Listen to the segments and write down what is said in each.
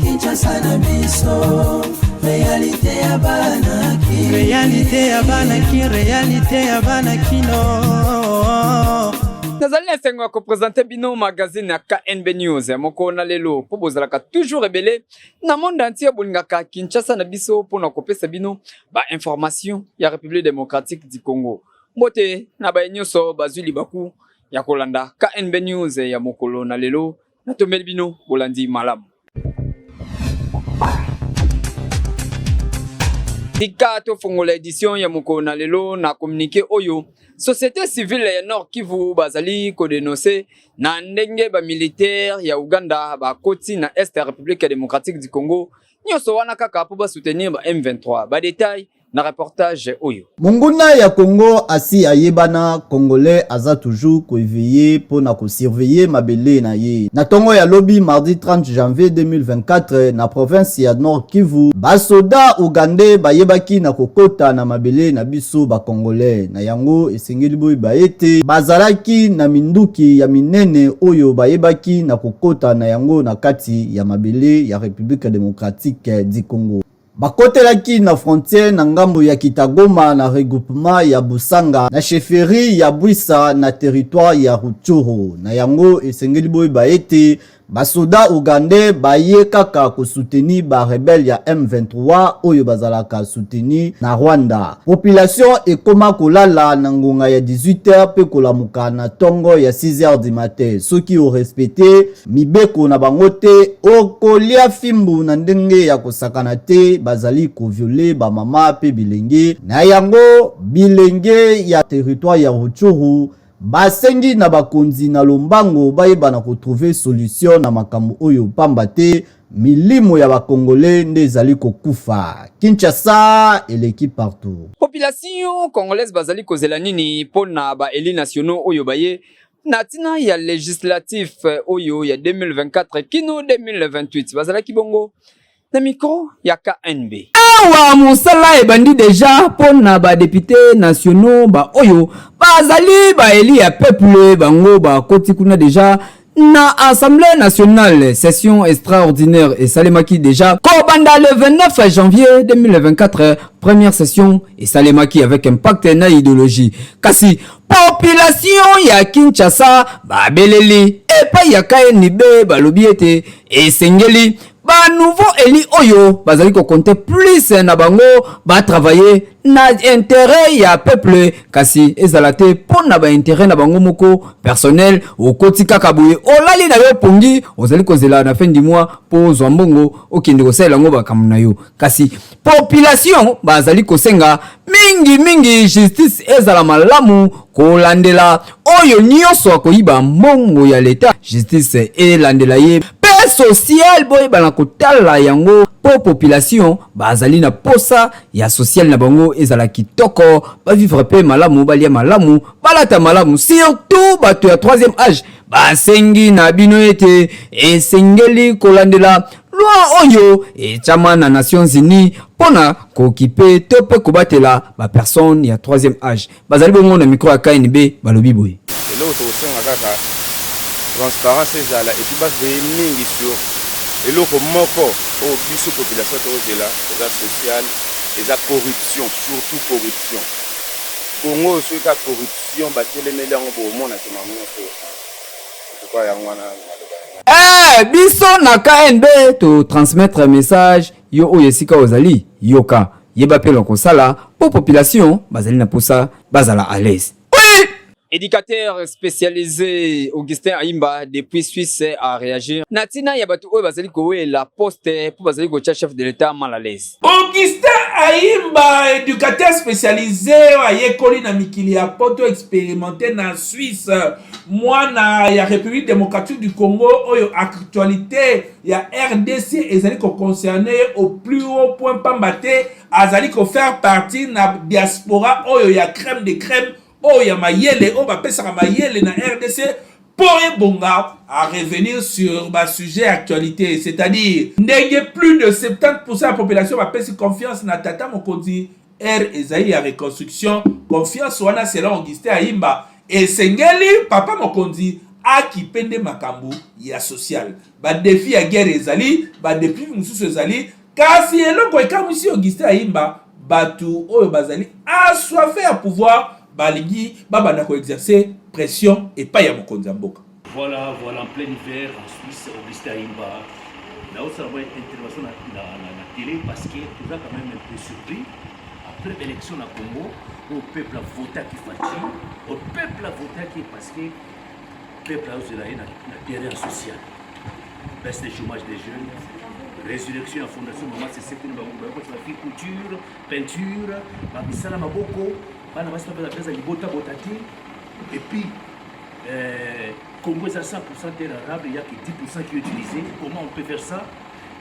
Kinshasa na biso réalité ya banaki réalité ya banakino nazali esengo ko présenter bino magazine ya KNB News moko na lelo po bozalaka toujours rebelle na monde entier bolingaka Kinshasa na biso pona kopesa bino ba information ya République démocratique du Congo mbote na ba nyonso bazuli baku ya kolanda KNB News ya mokolo na lelo na tomeli bino bolandi malamu. Tika to fongola édition ya moko na lelo na communiqué oyo société civile ya Nord Kivu bazali ko dénoncer na ndenge ba militaire ya Uganda ba koti na Est République démocratique du Congo nyoso wana kaka po ba soutenir ba M23 ba détail na reportage oyo. Munguna ya Congo asi ayebana congolais aza toujours koéveiller pour na ko surveiller mabele na ye. Na tongo ya lobby mardi 30 janvier 2024 na province ya Nord Kivu, basoda Ugandais bayebaki na kokota na mabele na biso ba congolais. Na yango esengeli boy baete bazalaki na minduki ya minene oyo bayebaki na kokota na yango na kati ya mabele ya République démocratique du Congo. Bakotelaki na frontière na ngambo ya Kitagoma na regroupement ya Busanga na chefferie ya Bwisa na territoire ya Rutshuru. Na yango esengeli boy baete basoda Ugandais baye kaka ko soutenir ba rebelle ya M23 oyo bazalaka soutenir na Rwanda. Population ekoma kolala na ngonga ya 18h pe kolamuka na tongo ya 6h du matin. Soki o respecté mibeko na bangote okolia fimbu na ndenge ya kosakana te bazali ko violer ba mama pe bilenge. Na yango bilenge ya territoire ya Rutshuru basengi na bakonzi na lombango bayeba na retrouver solution na makambo oyo pamba te milimo ya bakongolais nde ezali kokufa. Kinshasa eleki partout. Population congolaise bazali kozela nini pona ba éli nationaux oyo baye na tina ya législatif oyo ya 2024 kino 2028 bazala kibongo na micro ya KNB. Awa musala ebandi deja pona ba député nationaux ba oyo bazali ba éli ya peuple bango ba koti kuna deja na Assemblée nationale session extraordinaire et salemaki déjà Kobanda le 29 janvier 2024 première session et salemaki avec impact na idéologie kasi population ya Kinshasa ba beleli et pa ya KNB ba lobiete et sengeli ba nouveau éli oyo bazali ko compter plus na bango ba travailler na intérêt ya peuple kasi ezalate pona ba intérêt na bango moko personnel o kotika kabuye olali na yo pongi ozali kozela na fin du mois po zwambongo okende ko sala ngo bakamuna yo kasi population bazali kosenga mingi justice ezala malamu kolandela oyo nyonso akoyiba mbongo ya leta justice elandela ye social boy bana kotala yango po population bazali na posa ya social na bango ezala kitoko ba vivre pe malamu balia malamu balata malamu surtout bato ya 3e âge basengi na bino ete esengeli kolandela loi oyo et chama na Nations Unies pona kokipe to pe kobatela ba personne ya 3e âge bazali bongo na micro ya KNB balobi boy elo to senga kaka transparence ezala et puis bas mingi sur eloko moko o biso population to zela eza social eza corruption surtout corruption Congo so ka corruption batelemeli yango bo mona te mamu to kwa yango na biso na KNB to transmettre message yo oyo esika ozali yoka yeba pe loko sala po population bazali na posa bazala à l'aise. Éducateur spécialisé Augustin Aimba depuis Suisse a réagi. Natina Yabatou bazali kowe la poste pour bazali ko chef de l'état mal à l'aise. Augustin Aimba éducateur spécialisé ayekoli na mikili ya poto expérimenté na Suisse moi na ya République démocratique du Congo oyo actualité ya RDC ezali ko concerné au plus haut point pambate azali ko faire partie na diaspora oyo ya crème de crème oh ya mayele oh ba pesa mayele na RDC pour bonga à revenir sur ma sujet actualité, c'est-à-dire ndenge plus de 70% de la population va pesa confiance na tata mokonzi R Ezaï à reconstruction confiance wana selon Augustin Ayimba esengeli papa mokonzi akipende makambo ya social ba défi ya guerre ezali ba défi mususu ezali kasi eloko ekamwisi Augustin Ayimba batu oyo bazali assoiffé à pouvoir balingi babanda ko exercer pression et pas ya mokonzi mboka. Voilà en plein hiver en Suisse, Augustin Ayimba. Là où ça va être intervention dans la télé parce que tout ça quand même un peu surpris. Après l'élection au Congo, le peuple a voté qui fatigue, le peuple a voté qui parce que le peuple a usé la terrain social. Baisse des chômage des jeunes, résurrection à la fondation Maman c'est ce que nous avons fait couture, peinture, babisala maboko, bana basi pas la place à libota botati et puis Congo est à 100% terre arabe, il n'y a que 10% qui est utilisé. Comment on peut faire ça?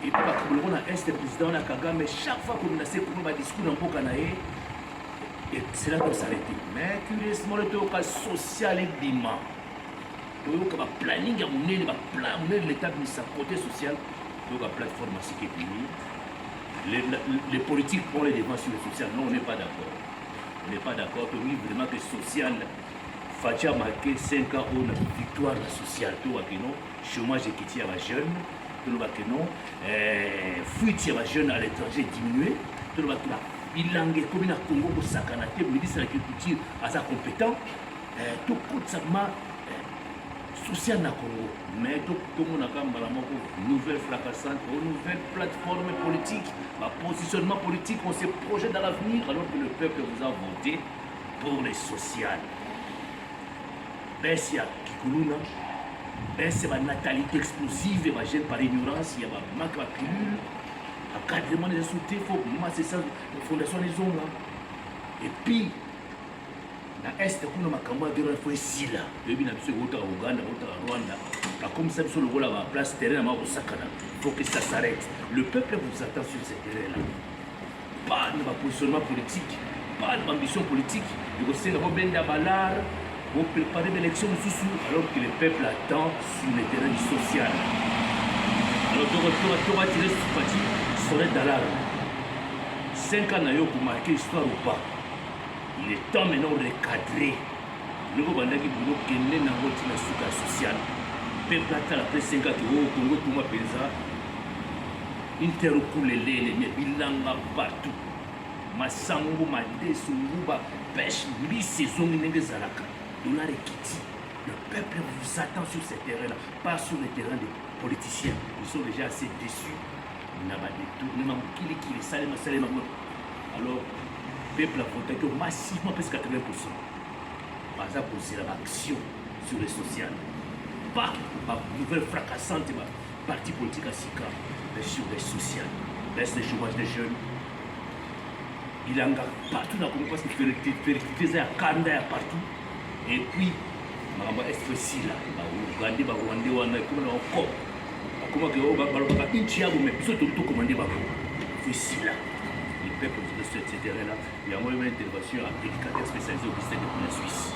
Et puis, comme on a un président, on a Kagame, chaque fois qu'on a ces discours dans le Canaé, et c'est là qu'on s'arrête. Mais curieusement, le cas social est bimant. Le planning, il y a l'état de sa côté social, la plateforme à ce qui est fini. Les politiques prennent les devants sur le social. Non, on n'est pas d'accord. On n'est pas d'accord. Oui, vraiment que le social. Fatia marqué 5 ans où la victoire sociale, tout le monde, chômage qui à la jeune, tout le monde, fuite à la jeune à l'étranger diminué, tout le monde, bilan comme il a Congo pour sa canalité, le ministre de l'Agriculture à sa compétence, tout ça social na Congo, mais tout le monde a quand même une nouvelle fracassante, une nouvelle plateforme politique, un positionnement politique, on se projette dans l'avenir alors que le peuple vous a voté pour les sociales. Baisse ya Kikuluna, baisse ya natalité explosive, ya jeune par ignorance, ya manque de pilule, encadrement des soutiens, il faut que ça, la fondation des hommes. Et puis, dans l'Est, on a makambo de il faut ici là. Il y a des Ouganda, Rwanda. Comme ça, sur le rôle à la place terrain, il faut que ça s'arrête. Le peuple vous attend sur ce terrain-là. Pas de positionnement politique, pas d'ambition politique. Il faut que vous ayez des pour préparer l'élection alors que le peuple attend sur le terrain social. Alors, tu vas tirer ce parti, sonner d'alarme. 5 ans pour marquer l'histoire ou pas. Il est temps maintenant de recadrer. Nous avons dit que nous avons la sociale. Le peuple attend après 5 ans que au Congo, tout le monde pense. Interrompre les bilanga partout. Massango, Madesu, Muba, pêche, mi-saison, Zalaka. Le peuple vous attend sur ces terrains-là, pas sur les terrains des politiciens. Ils sont déjà assez déçus. Alors, le peuple a voté massivement, presque 80%. Par exemple, c'est l'action sur les sociales. Pas ma nouvelle fracassante, ma parti politique à Sika, mais sur les sociales. Baisse le chômage des jeunes. Il y a partout dans le Congo parce qu'il fait à Kanda partout. Et puis, makambo espèce là, Ouganda, Rwanda, wana comme encore. Comment que ba inchi yabo mais biso tout commander ba ko. Ici là. Les peuples de ce terrain là, il y a une intervention à éducateur spécialisé au ministère de la Suisse.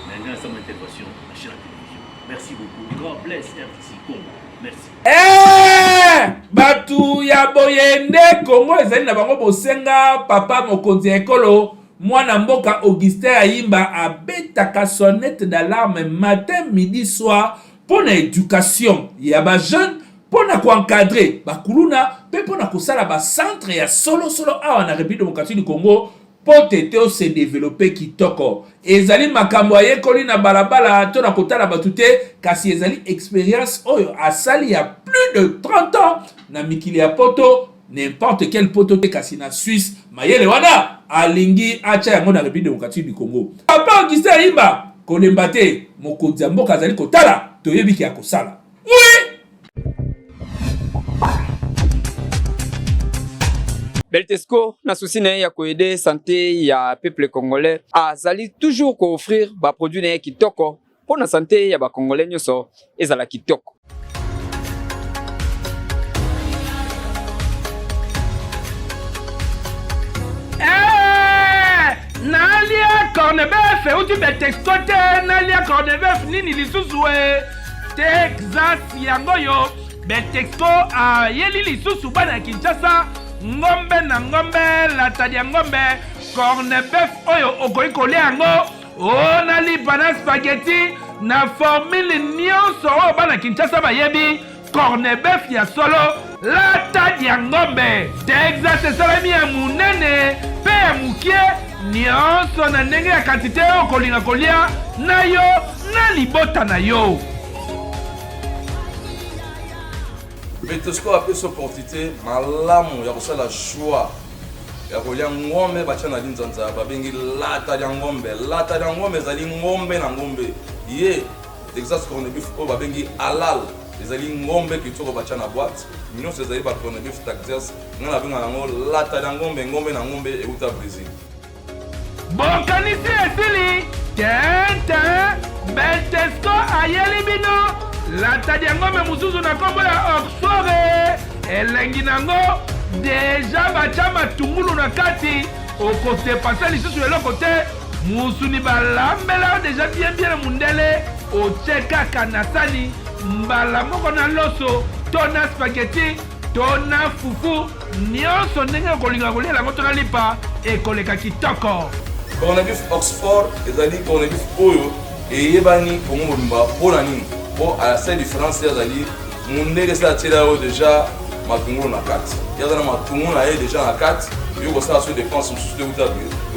Maintenant, ça mon intervention à chaîne télévision. Merci beaucoup. God bless RTC Congo. Merci. Batu ya boyende Congo ezali na bango bosenga papa mokonzi ekolo. Mwana mboka Augustin Ayimba abetaka sonnette d'alarme matin, midi, soir pour l'éducation. Il y a des jeunes pour encadrer bakuluna, pour kosala ba centre ya solo awa na République démocratique du Congo pour tete se développer kitoko. Ezali makambo ayekoli na balabala to na kotala batute kasi ezali expérience oyo asali ya plus de 30 ans na mikili ya poto. N'importe quel poto kasi na Suisse, mayele wana alingi acha yango na République démocratique du Congo. Papa Augustin Ayimba kolemba te mokonzi mboka azali kotala toyebi ki akosala. Oui. Beltesco na souci na ya ko aider santé ya peuple congolais azali toujours ko offrir ba produit na kitoko pour na santé ya ba congolais nyoso ezala kitoko. Nalia Cornebef uti Beltesco te nalia Cornebef nini lisusu Texas yango yo Beltesco yeli lisusu bana Kinshasa ngombe na ngombe latadi ya ngombe cornebef oyo okoki kolia yango onalipa na spaghetti na formule nyonso oyo bana Kinshasa bayebi. Cornebef ya solo lata ya ngombe Texas esalami ya munene pe ya mukie nyonso na ndenge ya kantite oyo kolinga kolia na yo na libota na yo. Betesco a cette opportunité malamu ya kosala choix ya kolia ngombe batia na linzanza babengi lata ya ngombe. Lata ya ngombe ezali ngombe na ngombe ye Texas corned-beef oyo babengi halal ezali ngombe kitoko batia na boîte nyonso ezali ba corned-beef Texas nga na benga yango lata ya ngombe ngombe na ngombe euta Brésil. Bokanisi esili tente Betesco ayeli bino lata ya ngombe mususu na kombo ya Oxford elengi nango deja batia matungulu na kati okosepasa lisusu eloko te musuni balambela deja bien na mundele otie kaka na sani mbala moko na loso to na spaghetti to na fufu nyonso ndenge okolinga kolia yango to na lipa ekoleka kitoko. Corned-beef Oxford ezali corned-beef oyo eyebani kongo mobimba mpona nini po à la seule différence ezali mundele esa atiela oyo deja matungulu na kati yaza na matungulu na ye deja na kati yo kosala so dépense mosusu te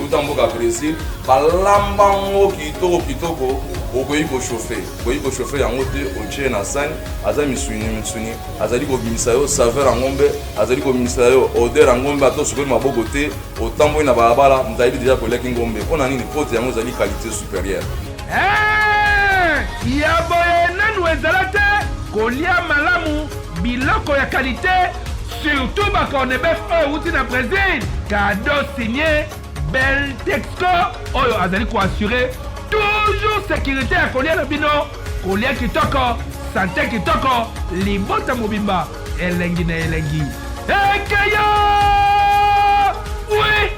euta mboka Brésil balamba ngo kitoko okoki kochauffe yango te otie na sani aza misuni azali kobimisa yo saveur ya ngombe azali kobimisa yo odeur ya ngombe ata osukoli maboko te otamboli na balabala mozayebi deja koliaki ngombe mpona nini pote yango ezali qualité supérieure. Ya boye nanu ezala te kolia malamu biloko ya qualité surtout ba corned-beef oyo wuti na Brésil cadeau signé Betesco oyo azali koassure toujours sécurité ya kolia na bino kolia kitoko santé kitoko libota mobimba elengi na elengi ekeyo oui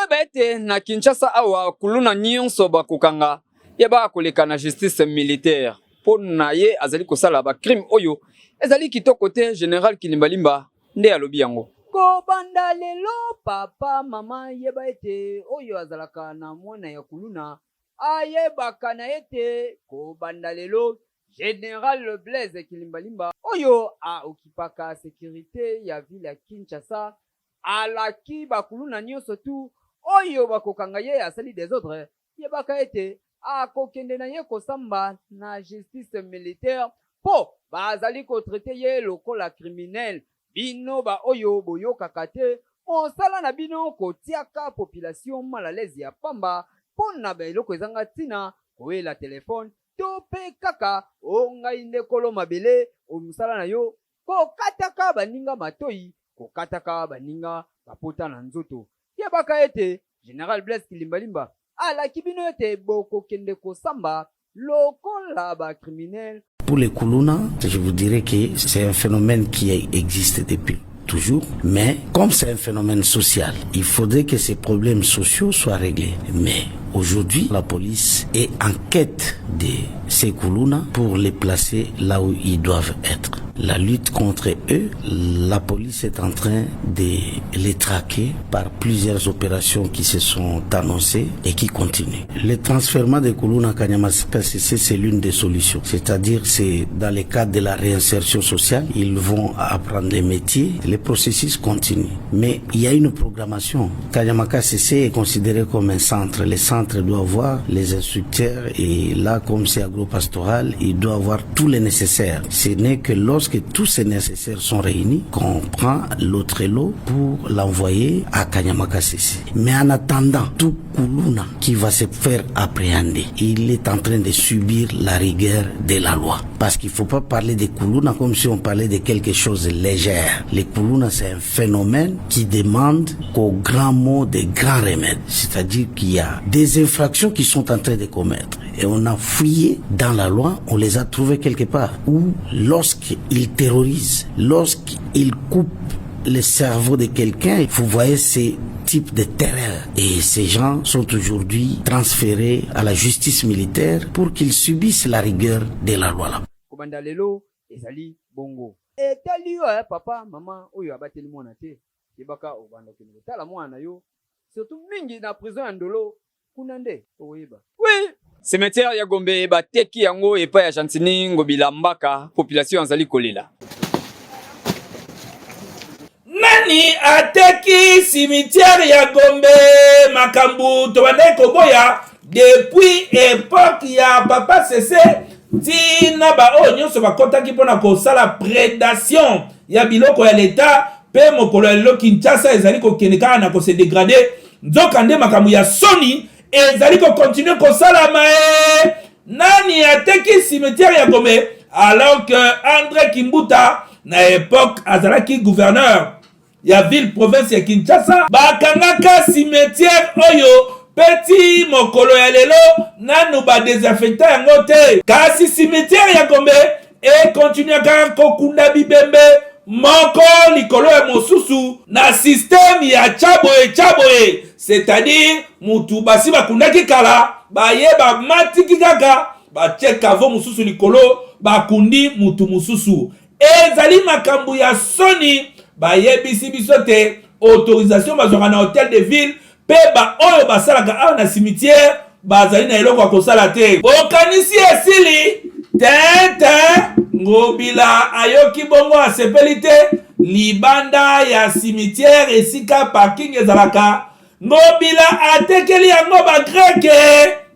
Bete na Kinshasa awa kuluna nyonso bakokanga ye bakoleka na justice militaire pona ye azali kosala ba crime oyo ezali kitoko te. Général Kilimbalimba nde alobi yango ko banda lelo papa mama yeba ete oyo azalaka na mwana ya kuluna ayebaka na ete ko banda lelo Général Blaise Kilimbalimba oyo a okipaka sécurité ya ville ya Kinshasa alaki bakuluna nyonso tu oyo bakokanga ye asali des autres yebaka ete akokende na ye kosamba na justice militaire po bazali kotraite ye lokola criminel. Bino ba oyo boyokaka te mosala na bino kotiaka population mal à l'aise ya pamba pona baeloko ezanga ntina koyela telefone to pe kaka ongai ndekolo mabele omusala na yo kokataka baninga matoi kokataka baninga bapota na nzoto. Yebaka ete Général Blaise Kilimbalimba alaki bino ete bokokende kosamba lokola ba criminel. Pour les Kuluna, je vous dirais que c'est un phénomène qui existe depuis toujours, mais comme c'est un phénomène social, il faudrait que ces problèmes sociaux soient réglés. Mais aujourd'hui, la police est en quête de ces Kuluna pour les placer là où ils doivent être. La lutte contre eux, la police est en train de les traquer par plusieurs opérations qui se sont annoncées et qui continuent. Le transfert des Kuluna Kanyamasika CC, c'est l'une des solutions. C'est-à-dire, c'est dans le cadre de la réinsertion sociale, ils vont apprendre les métiers, les processus continuent. Mais il y a une programmation. Kanyamaka CC est considéré comme un centre. Les centres doivent avoir les instructeurs et là, comme c'est agro-pastoral, il doit avoir tout le nécessaire. Ce n'est que lorsque tous ces nécessaires sont réunis qu'on prend l'autre lot pour l'envoyer à Kanyamaka CC. Mais en attendant, tout Kuluna qui va se faire appréhender, il est en train de subir la rigueur de la loi. Parce qu'il ne faut pas parler de Kuluna comme si on parlait de quelque chose de léger. Les Kuluna, c'est un phénomène qui demande qu'au grand mot des grands remèdes. C'est-à-dire qu'il y a des infractions qui sont en train de commettre. Et on a fouillé dans la loi, on les a trouvés quelque part. Où lorsqu'ils terrorisent, lorsqu'ils coupent le cerveau de quelqu'un, vous voyez ces types de terreur. Et ces gens sont aujourd'hui transférés à la justice militaire pour qu'ils subissent la rigueur de la loi. Kobanda lelo ezali bongo. Etali yo papa maman oyo abateli mwana te. Kebaka obanda kino tala mwana yo. Surtout mingi na prison ya Ndolo kuna nde oyeba. Oui. Cimetière ya Gombe bateki yango epa ya Chantini Ngobila Mbaka population azali kolela. Nani ateki cimetière ya Gombe makambu to bande koboya depuis époque ya papa Cessé tina ba o nyonso bakotaki pona kosala prédation ya biloko ya l'État pe mokolo ya lelo Kinshasa ezali kokeneka na ko se dégrader nzokande makambu ya soni ezali ko continuer kosalama nani ateki cimetière ya Gombe alors que André Kimbuta na époque azalaki gouverneur ya ville province ya Kinshasa bakangaka cimetière oyo peti mokolo ya lelo nanu ba désaffecta yango te kasi cimetière ya Gombe e continuaka kokunda bibembe moko likolo ya mosusu na système ya chaboye c'est-à-dire mutu basi bakundaki kala bayeba matiki kaka batie kavo mosusu likolo bakundi mutu mosusu ezali makambu ya soni bayebisi biso te autorisation bazwaka na hôtel de ville pe ba oyo basalaka awa na cimetière bazali na eloko ya kosala te bokanisi esili tete Ngobila ayoki bongo asepeli te libanda ya cimetière esika parking ezalaka Ngobila atekeli yango ba greke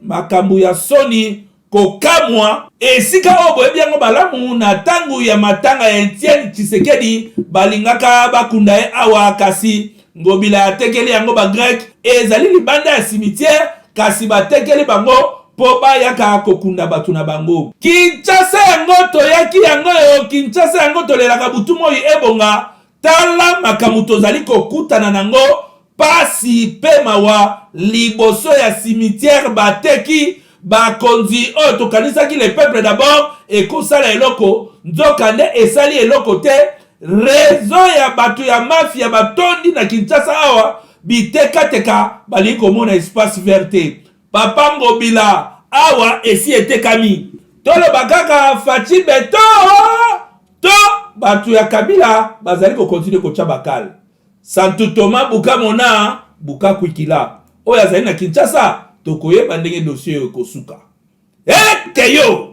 makambu ya soni kokamwa esika oyo boyebi yango balamu na tangu ya matanga ya Etienne Tshisekedi balingaka bakunda ye awa kasi Ngobila atekeli yango ba grek ezali libanda ya cimetière kasi batekeli bango po bayaka kokunda batu na bango Kinshasa yango toyaki yango yo Kinshasa yango tolelaka butu moi ebonga tala makambu tozali kokutana nango pasi pe mawa liboso ya cimetière bateki bakonzi oyo tokanisaki le peuple d'abord ekosala eloko nzokande esali eloko te réseau ya batu ya mafia batondi na Kinshasa awa bitekateka bali komona espace verte papa Ngobila awa esi etekami toloba kaka Faci Beto to batu ya Kabila bazali ko continue kocha bakal Santo Thomas Buka Mona Buka Kwikila oyo azali na Kinshasa tokoyeba ndenge dossier ekosuka keyo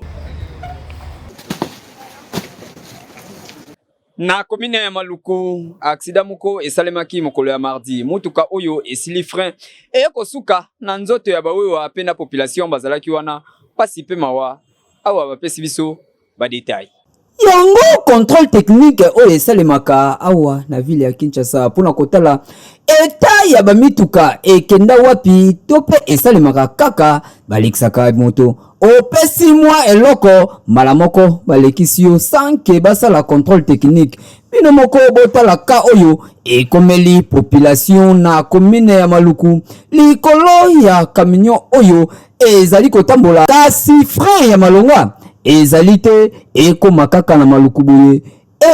Na commune ya Maluku accident moko esalemaki mokolo ya mardi mutuka oyo esili frein kosuka na nzoto ya baweyo apena population bazalaki wana pasi pe mawa awa bapesi biso ba détail yango contrôle technique oyo esalemaka awa na ville ya Kinshasa pona kotala eta ya bamituka ekenda wapi to pe esalemaka kaka balekisaka moto opesi mwa eloko mbala moko balekisi yo sanke basala contrôle technique bino moko botala ka oyo ekomeli population na commune ya Maluku likolo ya camion oyo ezali kotambola kasi frein ya malongwa ezali te ekoma kaka na Maluku boye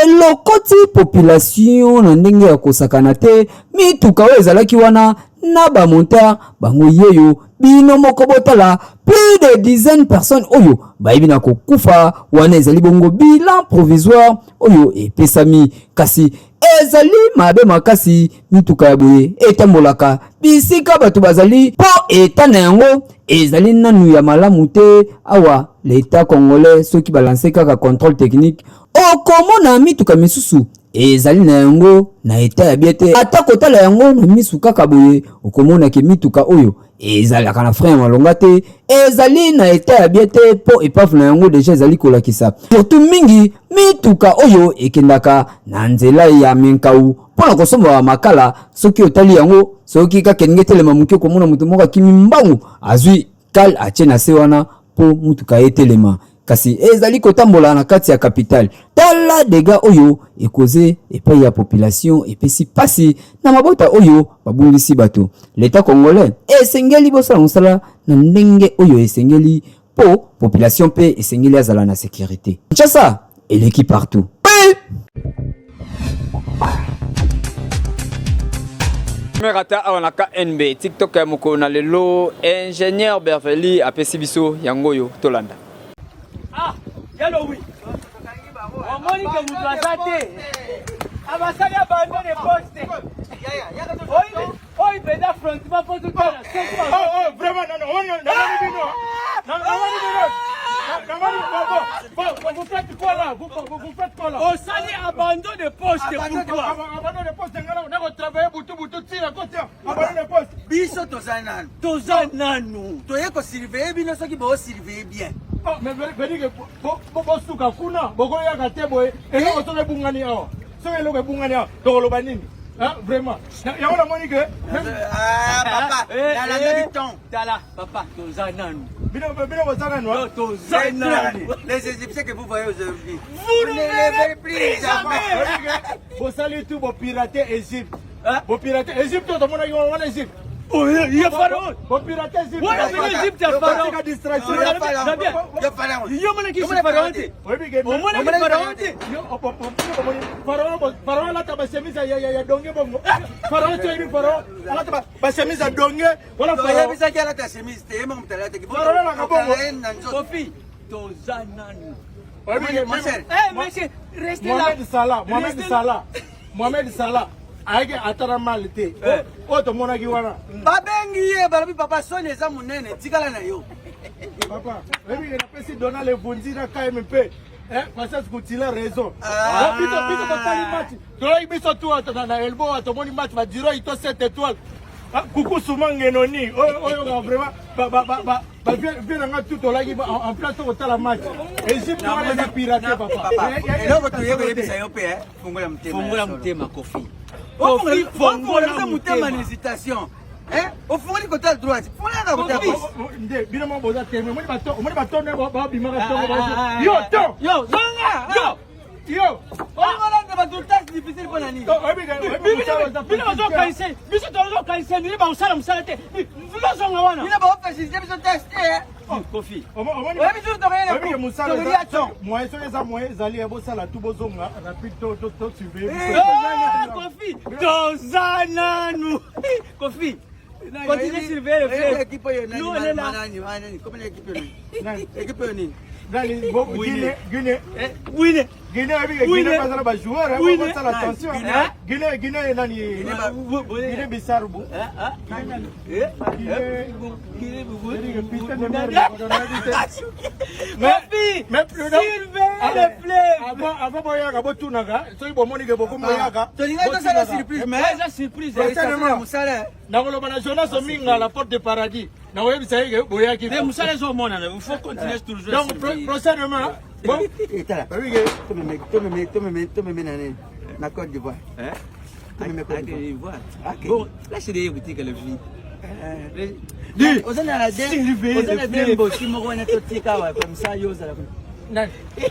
elokoti population na ndenge ya kosakana te mituka oyo ezalaki wana na ba monteur bango yeyo bino moko botala plus de dizaines personnes oyo bayibi na kokufa wana ezali bongo bilan provisoire oyo epesami kasi ezali mabe makasi mituka ya boye etambolaka bisika bato bazali po eta na yango ezali nanu ya malamu te awa l'État congolais soki balanse kaka contrôle technique okomona mituka misusu ezali na yango na eta ya biete ata kotala yango na misu kaka boye okomona ke mituka oyo ezalaka na frein malonga te ezali na eta ya biete po epave na yango deja ezali kolakisa surtout mingi mituka oyo ekendaka na nzela ya menkau pona kosomba makala soki otali yango soki kakenge telema muke okomona mutu moko akimi mbangu azwi kal atie na se wana po mutuka etelema kasi ezali kotambola na kati ya capitale tala dega oyo ekoze epai ya population epesi pasi na mabota oyo babungisi bato l'État congolais esengeli bosala mosala na ndenge oyo esengeli po population pe esengeli azala na sécurité Kinshasa eleki partout Merata on KNB TikTok ya moko na lelo ingénieur Berveli apesi biso yangoyo tolanda. Ah, yalo oui. Omoni ke mutu asate. Abasali abandonne poste. Oi, peda front pas poste. Oh, vraiment non. Vous faites quoi là? Vous faites quoi là? Oh, sali abandon de poste. Pourquoi? Abandon de poste. On a travaillé boutou tira côté. Abandon de poste. Biso tozananu. Toye ko surveiller bino soki bo surveiller bien. Oh, mais venez que bo suka kuna. Boko ya katebo e ko to bungani awa. So e lo ke bungani awa. To lo banini. Hein, vraiment. Ya ona moni que papa, la temps. Dala, papa, tozananu. Les Égyptiens que vous voyez aujourd'hui, vous ne les plus jamais. Vous saluez tout vos piratés Égypte. Vos piratés Égypte, tout le monde a Égypte. Oh, il y a Pharaon. Vos piratés Égypte. Oui, il y a Égypte, il y a Pharaon. Il y a Pharaon. Il y a Pharaon. Pharaon là, tu chemise ya donge bongo. Pharaon tu es Pharaon. Là, tu chemise à donge. Voilà Pharaon. Ça qui a ta chemise, t'es même t'as ta. Pharaon là, bongo. Kofi, tozanan. Eh, monsieur, restez là. Mohamed Salah. Aïe, attends mal te. Oh, ton mon aguiwana. Babengi, barabi papa sonne ça mon nene. Tigala na yo. Papa, même il a pas si donner les bondis na KMP. Parce que tu as raison. Bito pas le match. Toi il biso tout na elbow à ton mon match va dire il to 7 étoiles. Coucou souvent ngenoni. Oh vraiment viens nga tout là en place au la match. Égypte va les pirater papa. Et là tu yebe bisa yo pe fungola mutema Kofi. Kofi fungola mutema n'hésitation. Au fond du côté droit. Fungola côté gauche. Ndé bino mo boza teme. Mo bato ne ba bimaka tongo. Yo zonga. Yo, on va tout test difficile pour l'année. Bino bazo kaise. Biso tozo kaise ni ba usala musalate. Vilo zonga wana. Bino ba facilité biso tester. Kofi. Ouais, biso to rien le musala. Moi ça moi zali ebo sala tout bozonga rapide to suivre. Kofi. Tozananu. Kofi. Continue sur le frère. Nous on est là. Comment l'équipe est Guinée pas la joueur hein pas la tension Guinée nani Guinée Bissau mais avant boya ka botunaka so ibo moni ke boko moyaka to ninga ça la surprise mais ça surprise na ko lobana Jonas Ominga la porte de paradis na webi sai ke boya ki mais musala zo mona il faut continuer toujours donc prochainement bon tu me mets na Côte d'Ivoire bon là c'est des boutiques le vie comme ça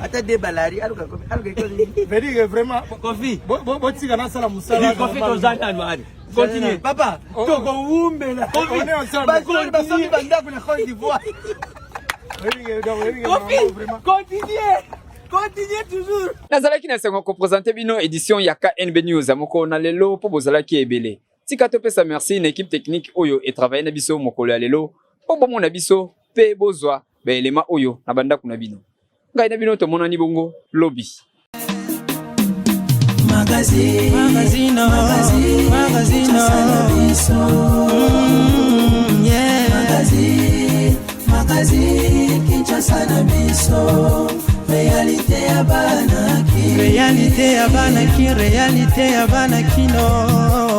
ata de balari aluka veut vraiment Kofi bon tika na sala musala Kofi tozana noir continue papa toko umbela on est ensemble basomi banda kuna Côte d'Ivoire Continuez toujours. Nazalaki na sengo ko présenter bino édition ya KNB News moko na lelo po bozalaki ebele. Tika to pesa merci na équipe technique oyo et travailler na biso mokolo ya lelo. Po bomo na biso pe bozwa ba elema oyo na banda kuna bino. Ngai na bino to mona ni bongo lobby. Magazine. Magazine Kinshasa na biso. Réalité ya bana kino.